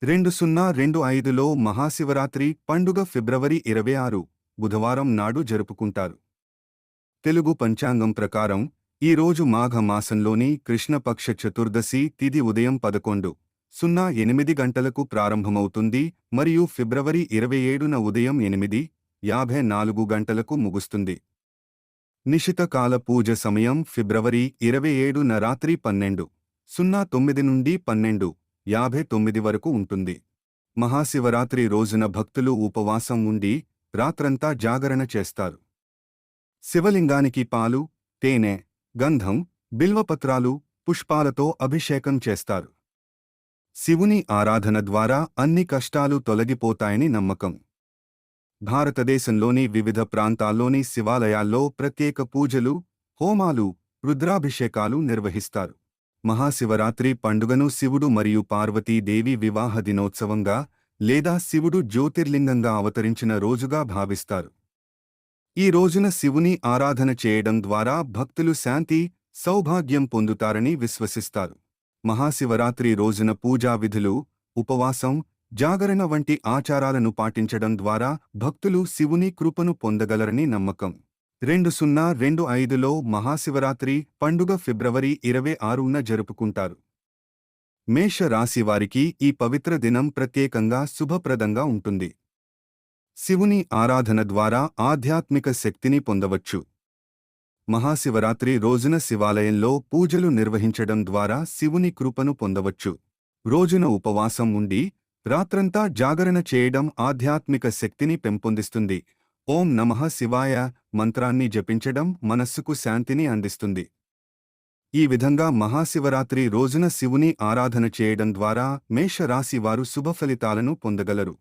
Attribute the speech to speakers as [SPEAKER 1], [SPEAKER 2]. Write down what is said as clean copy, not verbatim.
[SPEAKER 1] 2025లో మహాశివరాత్రి పండుగ ఫిబ్రవరి 26 బుధవారం నాడు జరుపుకుంటారు. తెలుగు పంచాంగం ప్రకారం ఈ రోజు మాఘ మాసంలోని కృష్ణపక్ష చతుర్దశి తిథి ఉదయం 11:08 గంటలకు ప్రారంభమవుతుంది మరియు ఫిబ్రవరి 27న ఉదయం 8:54 గంటలకు ముగుస్తుంది. నిశిత కాల పూజ సమయం ఫిబ్రవరి 27న రాత్రి 12:09 నుండి 12:59 వరకు ఉంటుంది. మహాశివరాత్రి రోజున భక్తులు ఉపవాసం ఉండి రాత్రంతా జాగరణ చేస్తారు. శివలింగానికి పాలు, తేనె, గంధం, బిల్వపత్రాలు, పుష్పాలతో అభిషేకం చేస్తారు. శివుని ఆరాధన ద్వారా అన్ని కష్టాలు తొలగిపోతాయని నమ్మకం. భారతదేశంలోని వివిధ ప్రాంతాల్లోని శివాలయాల్లో ప్రత్యేక పూజలు, హోమాలు, రుద్రాభిషేకాలు నిర్వహిస్తారు. మహాశివరాత్రి పండుగను శివుడు మరియు పార్వతీదేవి వివాహ దినోత్సవంగా లేదా శివుడు జ్యోతిర్లింగంగా అవతరించిన రోజుగా భావిస్తారు. ఈ రోజున శివుని ఆరాధన చేయడం ద్వారా భక్తులు శాంతి, సౌభాగ్యం పొందుతారని విశ్వసిస్తారు. మహాశివరాత్రి రోజున పూజా విధులు, ఉపవాసం, జాగరణ వంటి ఆచారాలను పాటించడం ద్వారా భక్తులు శివుని కృపను పొందగలరని నమ్మకం. 2025లో మహాశివరాత్రి పండుగ ఫిబ్రవరి 26న జరుపుకుంటారు. మేష రాశివారికి ఈ పవిత్ర దినం ప్రత్యేకంగా శుభప్రదంగా ఉంటుంది. శివుని ఆరాధన ద్వారా ఆధ్యాత్మిక శక్తిని పొందవచ్చు. మహాశివరాత్రి రోజున శివాలయంలో పూజలు నిర్వహించడం ద్వారా శివుని కృపను పొందవచ్చు. రోజున ఉపవాసం ఉండి రాత్రంతా జాగరణ చేయడం ఆధ్యాత్మిక శక్తిని పెంపొందిస్తుంది. ఓం నమః శివాయ మంత్రాన్ని జపించడం మనస్సుకు శాంతిని అందిస్తుంది. ఈ విధంగా మహాశివరాత్రి రోజున శివుని ఆరాధన చేయడం ద్వారా మేష రాశి వారు శుభఫలితాలను పొందగలరు.